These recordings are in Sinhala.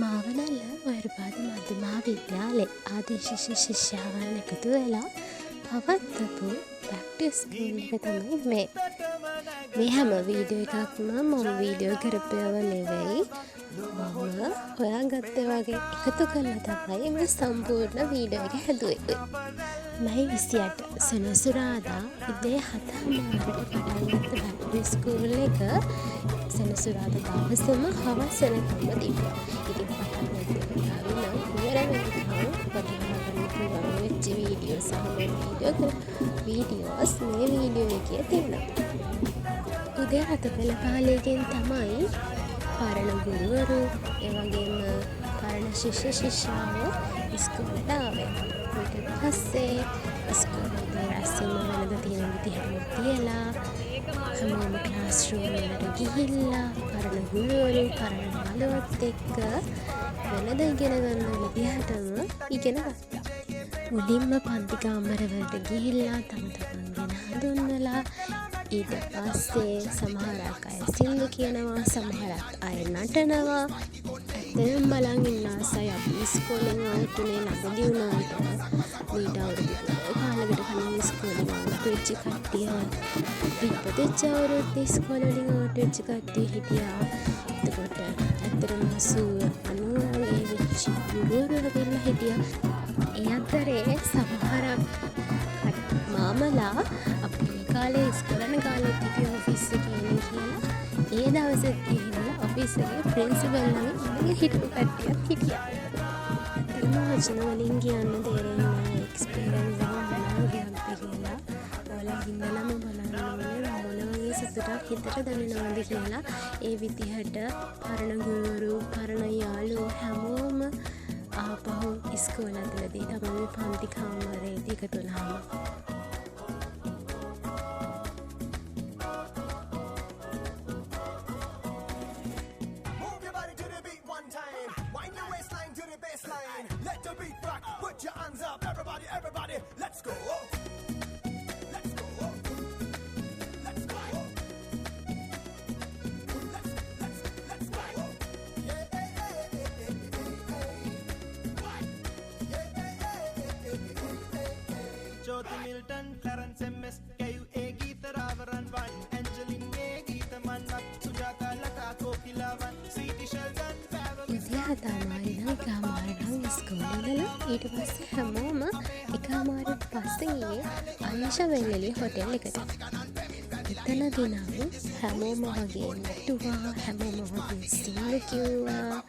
මාවනල්ල වර්පාද මධ්‍යමහා විද්‍යාලේ ආදී ශිෂ්‍යාවන් එකතු වෙලා පවත්වපු ප්‍රැක්ටිස් ස්කූල් එක තමයි මේ. මේ හැම වීඩියෝ එකක්ම මම වීඩියෝ කරපේව නෙවෙයි. මම හොයාගත්තේ වගේ එකතු කරලා තමයි මේ සම්පූර්ණ වීඩියෝ එක හැදුවේ. මයි 28 සෙනසුරාදා උදේ 7:00ට පටන් ගත්ත ප්‍රැක්ටිස් ස්කූල් එක සෙනසුරාදා දවසම හවස වෙනකම්ම තිබ්බා. ඉතින් පටන් ගත්ත වෙලාවෙ නම් ඉවර වෙනකම් වටිනා ගන්න වෙච්ච වීඩියෝ සහ වීඩියෝස් මේ වීඩියෝ එකේ තියෙනවා. උදේ 7 පෙළ කාලෙකින් තමයි පරණ ගුරුවරු එවැගේම පරණ ශිෂ්‍යාවෝ ඉස්කෝලේට ආවේ. ඊට පස්සේ ඉස්කෝලේ රැස්වීම වෙනද තියෙන විදිහටම තියලා හැමෝම ක්ලාස් රූම් වලට ගිහිල්ලා පරණ ගුරුවරු පරණ යාළුවොත් එක්ක වෙනද ඉගෙන ගන්න විදිහටම ඉගෙන ගත්තා. මුලින්ම පන්ති කාමරවලට ගිහිල්ලා තම තමන් ගැන හඳුන්වලා ඊට පස්සේ සමහරක් අය සිංදු කියනවා සමහරක් අය නටනවා. ඇත්තටම බලන් ඉන්න ආසයි අපි ඉස්කෝලෙන් ආවතුනේ ළඟදී වුණාට ඊට අවුරුදු කාලෙකට කලින් ඉස්කෝලෙන් ආවට වෙච්ච කට්ටිය ඉපදෙච්ච අවුරුද්ද ඉස්කෝලේ වලින් ආවට වෙච්ච කට්ටිය හිටියා. එතකොට ඇත්තටම 90 වගේ වෙච්ච ගුරුවරු හැදෙන්න හිටියා. ඒ අතරේ සමහර මාමලා අපේ කාලේ ඉස්කෝලේ කාලේ තිබි ඔෆිස් එකේ ඉන්නේ කියලා ඒ දවසේ ගිහිල්ලා ඔෆිස් එකේ ප්‍රින්සිපල් ළඟ හිටපු කට්ටියක් හිටියා. වචන වලින් කියන්න තේරෙන්නේ නැහැ එක්ස්පීරියන්ස් එක මොනවද කියලා. ඔයාලා හින්දලම බලන්න ඕනේ මොන වගේ සතුටක් හිතට දැනෙනවද කියලා. ඒ විදිහට පරණ ගුරුවරු පරණ යාළුවෝ හැමෝම ආපහු ඉස්කෝල ඇතුළතදී තමයි පන්ති කාමරේදී එකතු වුණාම Jyoti Milton, Clarence MS, KUA Geeta Ravaran Van, Angeline A Geeta Mannak, Sujata Lata Kokilavan, Siti Sheldon, Pavel. ඉතින් එකමාරනම් ඉස්කෝලේ ඉඳලා ඊට පස්සේ හැමෝම එකමාරට පස්සේ ගියේ අනිෂ වෙල්ලලි හොටෙල් එකට. එතනදී නම් හැමෝම වගේ නටුවා හැමෝම වගේ සිංදු කිව්වා.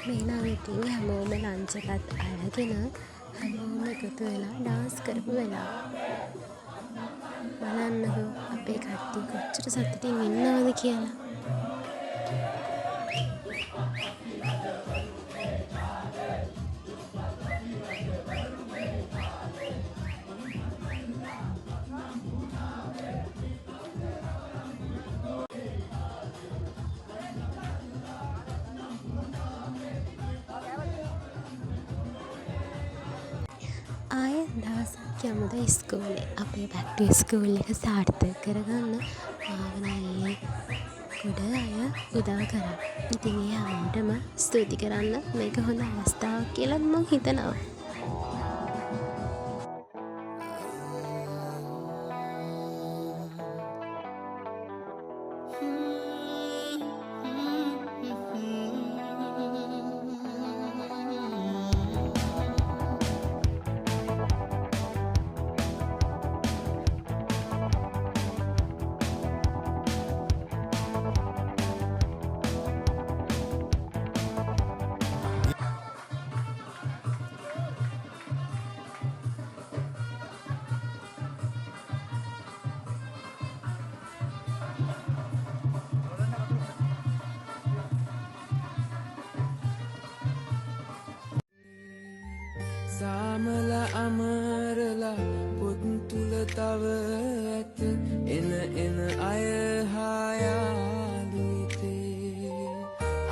මේ නවෙතින් හැමෝම ලන්ච් එකත් අරගෙන හැමෝම එකතු වෙලා ඩාන්ස් කරපු වෙලාව. බලන්නකෝ අපේ කට්ටිය කොච්චර සතුටින් ඉන්නවද කියලා. ආයෙත් දවසක් යමුද ඉස්කෝලේ. අපේ බැක් ටු ස්කූල් එක සාර්ථක කරගන්න ආවනල්ලේ ගොඩ අය උදව් කරා. ඉතින් ඒ හැමෝටම ස්තුති කරන්න මේක හොඳ අවස්ථාවක් කියලා මම හිතනවා. සාමලා අමරලා පොත් තුල තව ඇත එන අය හායාලුයිතේ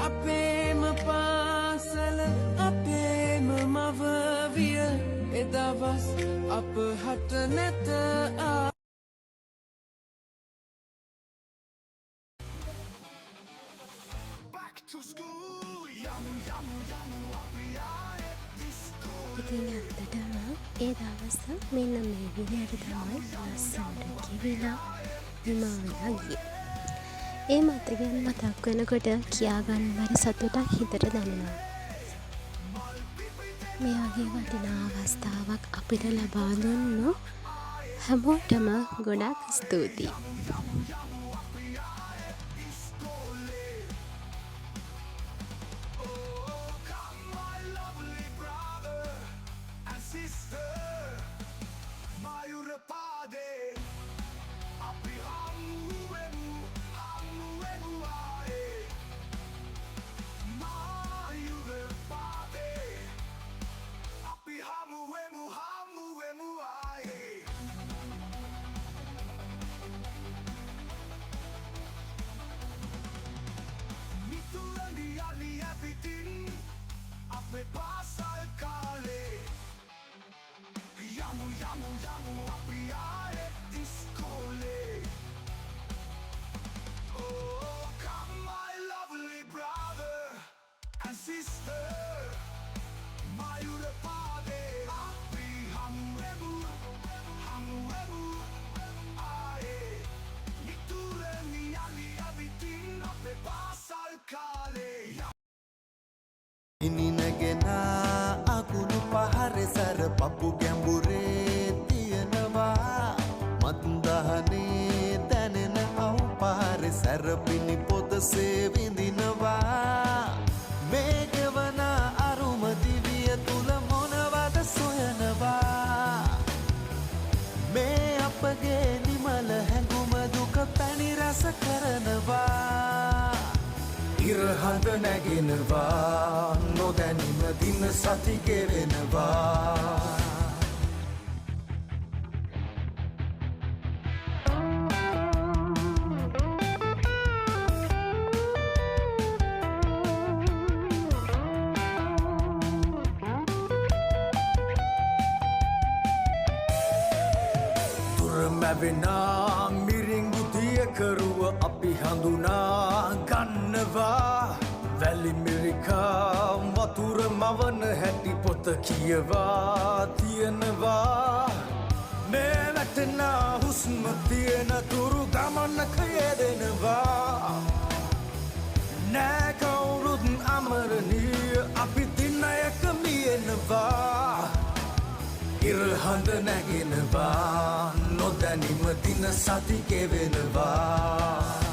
අපේම පාසල අපේම මවවිය එදවස් අප හට නැත ඉතින් ඇත්තටම ඒ දවස මෙන්න මේ විදිහට තමයි ලස්සනට ගෙවිලා නිමා වෙලා ගියේ. ඒ මතකයන් මතක් වෙනකොට කියාගන්න බැරි සතුටක් හිතට දැනෙනවා. මේ වගේ වටිනා අවස්ථාවක් අපිට ලබා දුන්නු හැමෝටම ගොඩක් ස්තුතියි. ඉනිනගෙන අකුණු පහර සැර පපු ගැඹුරේ තියෙනවා මත්දහනේ දැනෙන අව් පහර සැර පිණි පොදසේ විඳිනවා මේ ගෙවන අරුම දිවිය තුල මොනවද සොයනවා මේ අපගේ නිමල හැඟුම දුක පැණි රස කරනවා ඉරහඳ නැගෙනවා නොදැනීම දින සති ගෙවෙනවා දුරමැවෙනා මිරිංගු දියකරුව අපි හඳුනා ගන්නවා වැලිමිරිකා වතුර මවන හැටි පොත කියවා තියෙනවා මේ වැටෙන හුස්ම තියෙන තුරු ගමනක යෙදෙනවා නෑ කවුරුත් අමරණීය අපි දිනයක මියෙනවා ඉරහඳ නැගෙනවා නොදැනීම දින සති ගෙවෙනවා